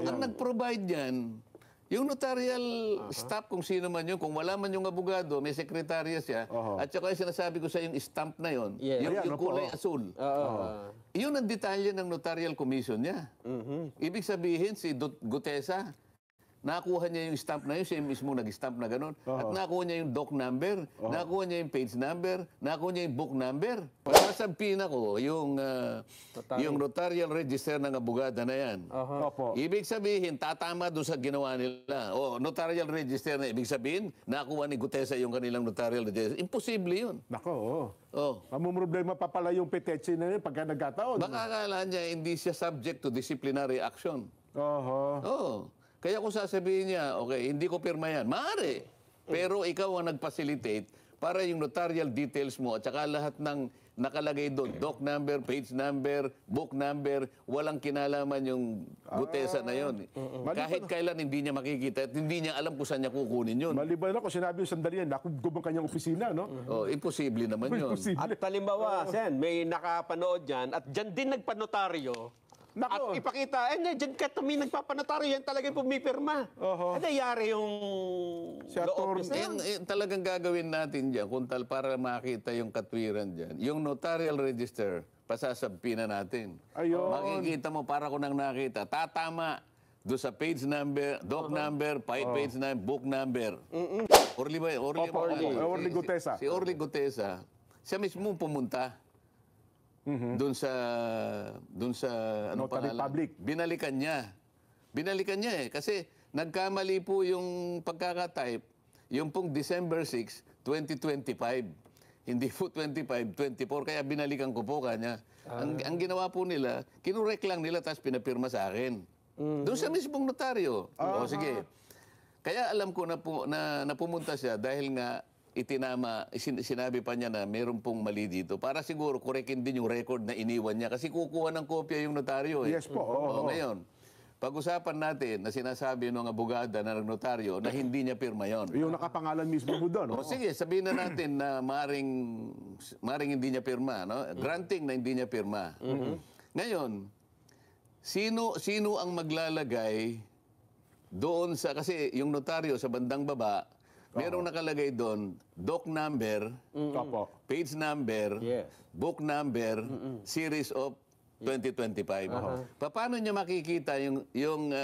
ang nag-provide yan, yung notarial staff, kung sino man yun, kung wala man yung abogado, may sekretarya siya, at saka yung sinasabi ko sa yung stamp na yun, yung kulay asul. Yun ang detalye ng notarial commission niya. Ibig sabihin, si Gutesa, nakuha niya yung stamp na yun, siya mismo nag-stamp na gano'n. At nakuha niya yung doc number, nakuha niya yung page number, nakuha niya yung book number. Pagkasabihin ako, yung notarial register ng abogada na yan. Ibig sabihin, tatama doon sa ginawa nila. O, notarial register na ibig sabihin, nakuha ni Gutesa yung kanilang notarial register. Imposible yun. Nako, mamumroblema pa pala yung peteche na yun pagka nagkataon. Baka akala niya, hindi siya subject to disciplinary action. Kaya kung sasabihin niya, okay, hindi ko pirma yan, maaari. Pero ikaw ang nag-facilitate para yung notarial details mo at saka lahat ng nakalagay doon, doc number, page number, book number, walang kinalaman yung Gutesa na yun. Kahit kailan hindi niya makikita at hindi niya alam kung saan niya kukunin yun. Maliban ako, sinabi yung sandali yan, nakugub ang kanyang opisina, no? Imposible naman yun. At halimbawa, Sen, may nakapanood yan at dyan din nagpanotaryo. At ipakita, dyan ka may nagpapanotaryo, yan talagang pumipirma. Yari yung loob niya. Talagang gagawin natin dyan para makita yung katwiran dyan. Yung notarial register, pasasabpi na natin. Makikita mo, para ko nang nakita, tatama doon sa page number, doc number, page number, book number. Orly Gutesa. Si Orly Gutesa, siya mismo pumunta. Doon sa ano Notary Public. Binalikan niya kasi nagkamali po yung pagkakatype yung pong December 6, 2025. Hindi po 25, 24 kaya binalikan ko po kanya. Ang ginawa po nila, kinurek lang nila tapos pinapirma sa akin. Doon sa mismong notaryo. Sige. Kaya alam ko na pumunta siya dahil nga sinabi pa niya na meron pong mali dito. Para siguro korekin din yung record na iniwan niya. Kasi kukuha ng kopya yung notaryo. Yes po. Ngayon, pag-usapan natin na sinasabi ng abogada na notaryo na hindi niya pirma yon. Yung nakapangalan mismo mo doon. Sige, sabihin na natin na maring hindi niya pirma. No? Granting na hindi niya pirma. Ngayon, sino ang maglalagay doon sa... Kasi yung notaryo sa bandang baba, merong nakalagay doon, doc number, page number, book number, series of 2025. Paano niya makikita yung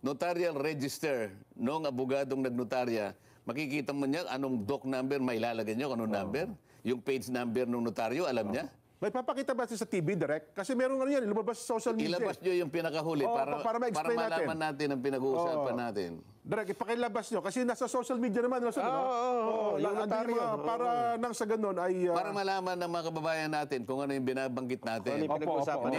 notarial register ng abogadong nagnotarya? Makikita mo niya anong doc number may ilalagay niyo, anong number? Yung page number ng notaryo, alam niya? May papakita ba sa TV direct? Kasi meron yan, lumabas sa social media. Ilabas nyo yung pinakahuli para malaman natin ang pinag-uusapan natin. Direct, ipakilabas nyo. Kasi nasa social media naman. Para nang sa ganun ay... para malaman ng mga kababayan natin kung ano yung binabanggit natin. Di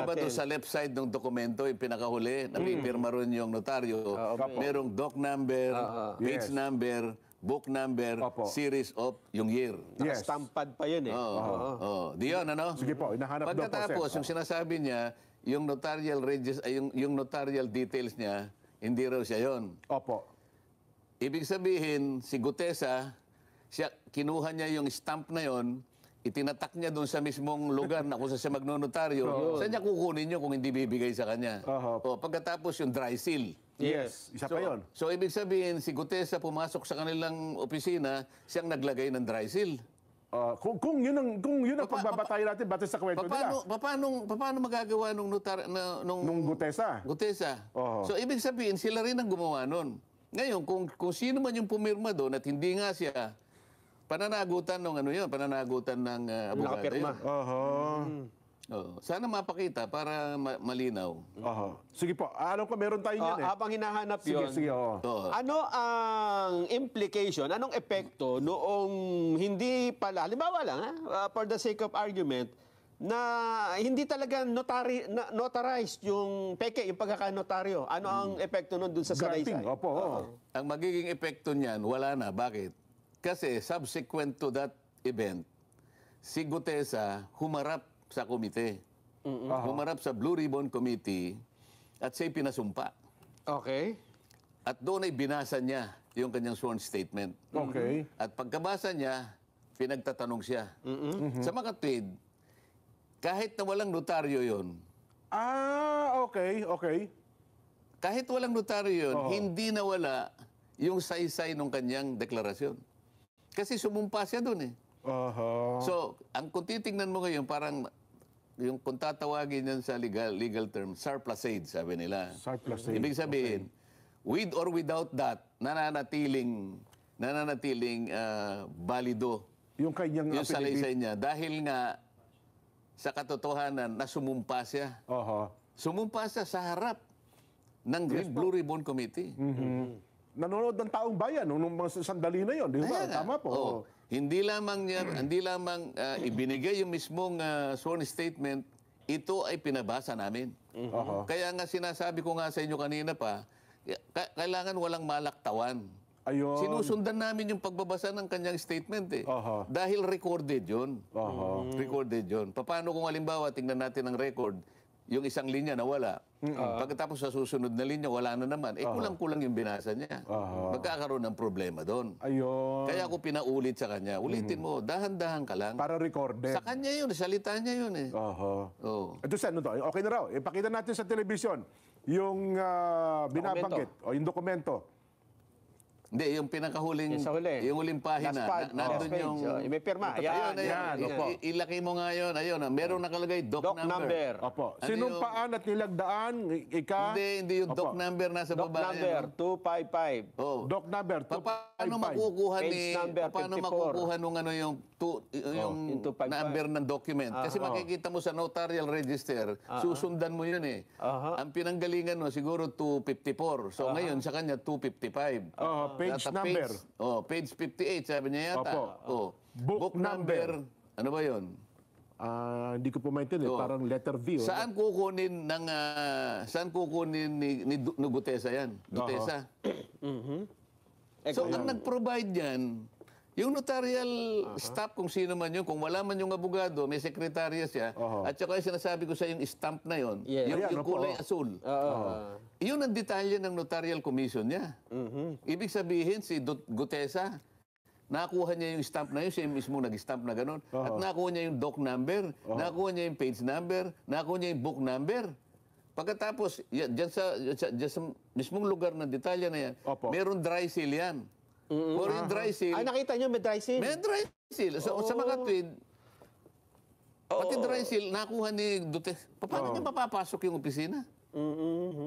ba doon sa left side ng dokumento, yung pinakahuli, napipirma ron yung notaryo, merong doc number, page number, book number, series of yung year. Nakastampad pa yun Di yun, ano? Sige po, hinahanap daw po. Pagkatapos, yung sinasabi niya, yung notarial register, yung notarial details niya, hindi raw siya yun. Ibig sabihin, si Gutesa, kinuha niya yung stamp na yon, itinatak niya doon sa mismong lugar na kung saan siya magnonotaryo, saan niya kukunin niyo kung hindi bibigay sa kanya? Pagkatapos yung dry seal. Isa pa yun. So, ibig sabihin, si Gutesa pumasok sa kanilang opisina, siyang naglagay ng dry seal. Kung yun ang pagbabatayan natin batay sa kwento nila. Paano magagawa nung Gutesa? So, ibig sabihin, sila rin ang gumawa nun. Ngayon, kung sino man yung pumirma doon at hindi nga siya, pananagutan ng abogado yun. Sana mapakita para malinaw. Sige po. Alam ko meron tayo yan Habang hinahanap yun, sige, ano ang implication, anong epekto noong hindi pala, halimbawa lang, for the sake of argument, na hindi talaga notarized yung peke, yung pagkakanotaryo. Ano ang epekto nun dun sa salaysay? Ang magiging epekto niyan, wala na. Bakit? Kasi subsequent to that event, si Gutesa humarap sa komite. Humarap sa Blue Ribbon Committee at siya'y pinasumpa. At doon ay binasa niya yung kanyang sworn statement. At pagkabasa niya, pinagtatanong siya. Sa mga tweet, kahit na walang notaryo yun. kahit walang notaryo yun, hindi nawala yung saysay ng kanyang deklarasyon. Kasi sumumpa siya doon eh. So, kung titingnan mo ngayon, parang kung tatawagin yan sa legal term, surplusage, sabi nila. Surplusage. Ibig sabihin, with or without that, nananatiling balido Yung kanyang yung salaysay niya. Dahil nga, sa katotohanan, na sumumpa siya. Sumumpa siya sa harap ng Blue Ribbon Committee. Nanonood ng taong bayan nung mga sandali na yon, di ba? Tama po. Hindi lamang ibinigay yung mismong sworn statement, ito ay pinabasa namin. Kaya nga sinasabi ko nga sa inyo kanina pa, kailangan walang malaktawan. Ayun. Sinusundan namin yung pagbabasa ng kanyang statement eh. Dahil recorded yun. Recorded yun. Paano kung halimbawa, tingnan natin ang record, yung isang linya nawala. Pagkatapos sa susunod na linya, wala na naman. Kulang-kulang yung binasa niya. Magkakaroon ng problema doon. Ayun. Kaya ako pinaulit sa kanya. Ulitin mo, dahan-dahan ka lang. Para recorded. Sa kanya yun, salita niya yun eh. Ito sa ano to? Okay na raw. Ipakita natin sa telebisyon yung binabanggit o yung dokumento. Hindi, yung pinakahuling, yung huling pahina. Nandun yung... may pirma. Ayan. Ilaki mo nga yun. Ayun, merong nakalagay, doc number. Opo. Ano Sinumpaan at nilagdaan, Hindi yung doc number nasa Doc baba. number 255. Doc number 255. Paano makukuha Page number 54. nung yung number ng document? Kasi makikita mo sa notarial register, susundan mo yun eh. Ang pinanggalingan mo siguro 254. So ngayon sa kanya 255. Page number. Page 58 sabi niya yata. Book number. Ano ba yun? Hindi ko po maintindihan. Parang letter V. Saan kukunin ni Gutesa yan? Gutesa. So ang nag-provide yan, yung notarial staff, kung sino man yun, kung wala man yung abogado, may sekretarya siya, at saka yung sinasabi ko sa yung stamp na yun, yung kulay asul. Yun ang detalye ng notarial commission niya. Ibig sabihin, si Gutesa, nakuha niya yung stamp na yun, siya mismo nag-stamp na gano'n, at nakuha niya yung doc number, nakuha niya yung page number, nakuha niya yung book number. Pagkatapos, dyan sa mismong lugar ng detalye na yan, meron dry seal yan. For yung dry seal... nakita niyo may dry seal? May dry seal. So, sa mga tweet, pati dry seal, nakuha ni Duterte. Paano niya mapapasok yung opisina?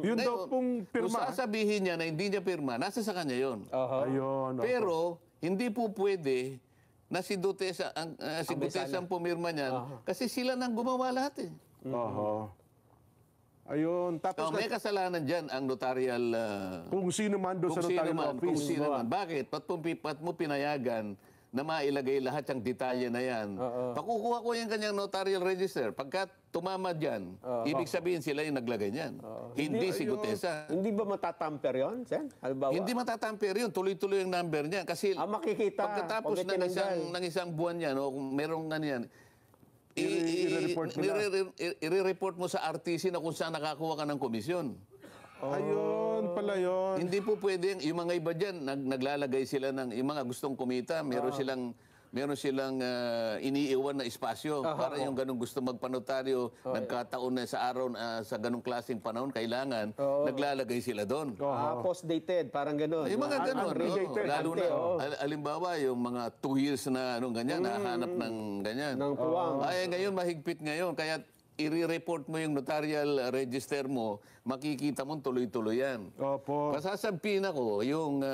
Yun daw pong Kung pirma. sasabihin niya na hindi niya pirma, nasa sa kanya yun. Ayun. Pero, hindi po pwede na si Duterte ang pumirma niyan. Kasi sila nang gumawa lahat eh. Ayun. Tapos may kasalanan dyan ang notarial... kung sino man doon sa notarial office. Kung sino man. Bakit? Pat mo pinayagan na mailagay lahat yung detalye na yan. Pakukuha ko yung kanyang notarial register. Pagka tumama dyan, ibig sabihin sila yung naglagay niyan. Hindi si Gutesa. Hindi ba matatamper yun, Sen? Hindi matatamper yun. Tuloy-tuloy yung number niya. Kasi makikita. pagkatapos ng isang buwan yan, o kung merong ganyan, i-report mo sa RTC na kung saan nakakuha ka ng komisyon. Ayun pala yun. Hindi po pwede. Yung mga iba dyan, naglalagay sila ng, yung mga gustong kumita, meron silang iniiwan na espasyo para yung ganong gusto magpanotaryo, nagkataon na sa araw, sa ganong klaseng panahon, kailangan, naglalagay sila doon. Post-dated, parang gano'n. Yung mga ganon. Lalo na, alimbawa, yung mga 2 years na ganyan, nahanap ng ganyan. Ng puwang. Ay, ngayon, mahigpit ngayon. Kaya, i-report mo yung notarial register mo, makikita mo tuloy-tuloy yan. Opo. Pasasabihin ako, yung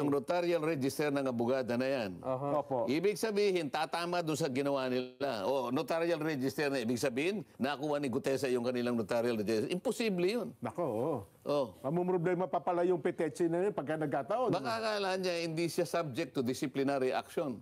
notarial register ng abogada na yan. Opo. Ibig sabihin, tatama doon sa ginawa nila. Notarial register na ibig sabihin, nakuha ni Gutesa yung kanilang notarial register. Imposible yun. Nako, mamumroblema pa pala yung petetsi na yun pagka nagkataon. Baka akala niya hindi siya subject to disciplinary action.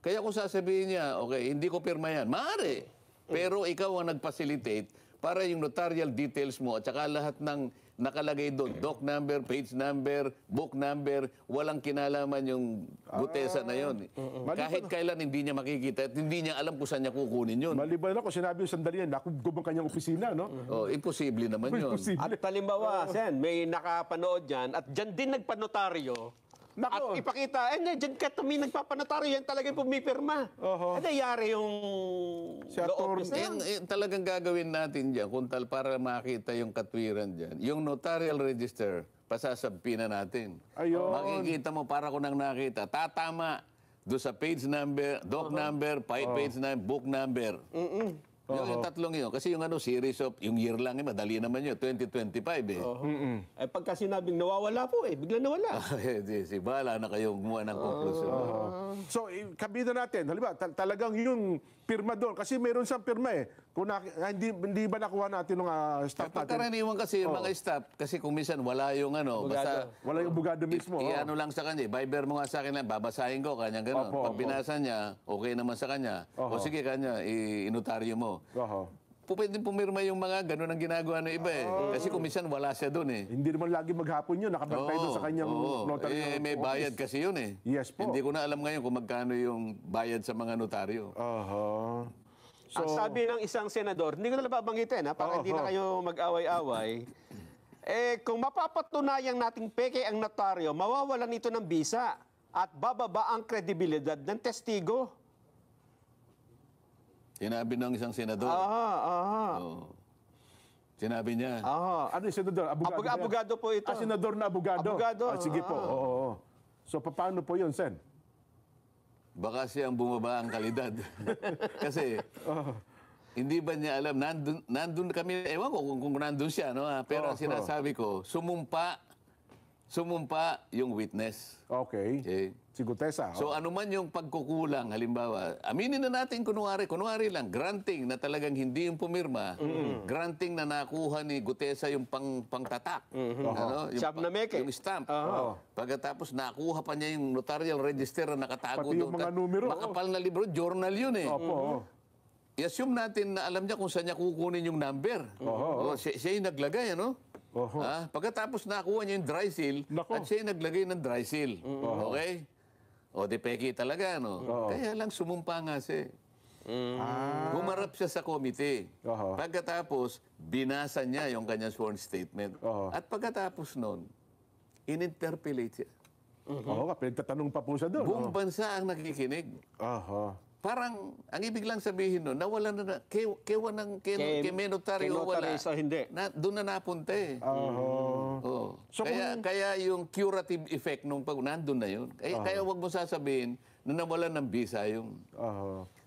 Kaya kung sasabihin niya, okay, hindi ko pirma yan, maaari. Pero ikaw ang nag-facilitate para yung notarial details mo at saka lahat ng nakalagay doon, doc number, page number, book number, walang kinalaman yung Gutesa na yun. Kahit kailan hindi niya makikita at hindi niya alam kung saan niya kukunin yun. Maliban ako, sinabi yung sandali yan, nakugub ang kanyang opisina, no? Imposible naman yun. At halimbawa, Sen, may nakapanood yan at dyan din nagpanotaryo Nako. At ipakita, dyan ka may nagpapanotaryo, yan talagang pumipirma. Yari yung Si law Atty. office na yan. Talagang gagawin natin dyan, para makita yung katwiran dyan. Yung notarial register, pasasabpina natin. Ayun. Makikita mo, para ko nang nakita, tatama do sa page number, doc number, page number, book number. Yung tatlong yun. Kasi yung series of, yung year lang, madali naman yun, 2025 eh. Pagka sinabing nawawala po, bigla nawala. Bahala na kayong gumawa ng konklusyon. So, kabida natin, halimbawa, talagang yung pirma doon. Kasi meron siyang pirma eh. Kung hindi ba nakuha natin ng staff natin? Pagkaraniwan kasi yung mga staff, kasi kung minsan wala yung basta Wala yung abogado mismo. i-ano lang sa kanya, Viber mo nga sa akin lang, babasahin ko, kanya gano'n. Pag binasa niya, okay naman sa kanya. O sige kanya, inotaryo mo. Pwedeng pumirma yung mga gano'n ang ginagawa ng iba eh. Kasi kung minsan wala siya doon eh. Hindi naman lagi maghapon yun. Nakabantay doon sa kanyang notary. May bayad kasi yun eh. Yes po. Hindi ko na alam ngayon kung magkano yung bayad sa mga notaryo. Ang sabi ng isang senador, hindi ko na babanggitin para hindi na kayo mag-away-away, kung mapapatunayang nating peke ang notaryo, mawawalan ito ng bisa at bababa ang kredibilidad ng testigo. Sinabi ng isang senador. Oo. Sinabi niya. Ano yung senador? Abogado, Abogado po ito. senador na abogado. Abogado. Sige po. Oo. So, paano po yun, Sen? Baka siyang bumaba ang kalidad. Kasi, hindi ba niya alam, nandun kami, ewan ko kung nandun siya, no? Pero ang sinasabi ko, sumumpa yung witness. Okay. Si Gutesa. So ano man yung pagkukulang, halimbawa, aminin na natin kunwari lang, granting na talagang hindi yung pumirma, granting na nakuha ni Gutesa yung pangtatak. Yung, Siyam na meke. yung stamp. Pagkatapos nakuha pa niya yung notarial register na nakatago Pati yung mga numero. Makapal na libro, journal yun eh. Opo. I-assume natin na alam niya kung saan niya kukunin yung number. Siya yung naglagay, ano? Pagkatapos nakuha niya yung dry seal, at siya yung naglagay ng dry seal. Okay? O di peki talaga, no? Kaya lang sumumpa nga siya. Humarap siya sa committee. Pagkatapos, binasa niya yung kanyang sworn statement. At pagkatapos nun, in-interpellate siya. Pinagtatanong pa po siya doon. Buong bansa ang nakikinig. Parang, ang ibig lang sabihin nun, nawala na, kay notaryo wala. Sa hindi. Doon na napunta eh. So, Kaya yung curative effect nung nandun na yun. Kaya wag mo sasabihin na nawalan ng visa yung...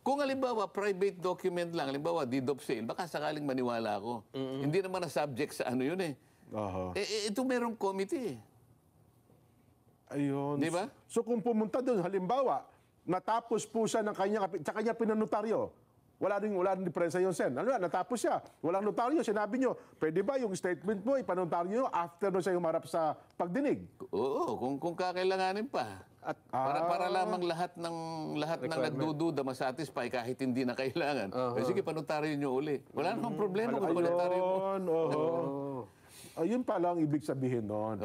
Kung halimbawa, private document lang, halimbawa, deed of sale, baka sakaling maniwala ako. Hindi naman na subject sa ano yun eh. Ito merong committee eh. Ayun. Di ba? So kung pumunta doon, halimbawa, natapos po siya ng kanya pinanotaryo, wala rin diferensya yun, Sen. Natapos siya. Walang notaryo. Sinabi nyo, pwede ba yung statement mo, ipanotaryo nyo after nung siya humarap sa pagdinig? Oo, kung kakailanganin pa. At para lamang lahat ng nagdududa masatisfy kahit hindi na kailangan. Sige, panotaryo nyo uli. Wala namang problema kung panotaryo mo. Ayun pala ang ibig sabihin noon.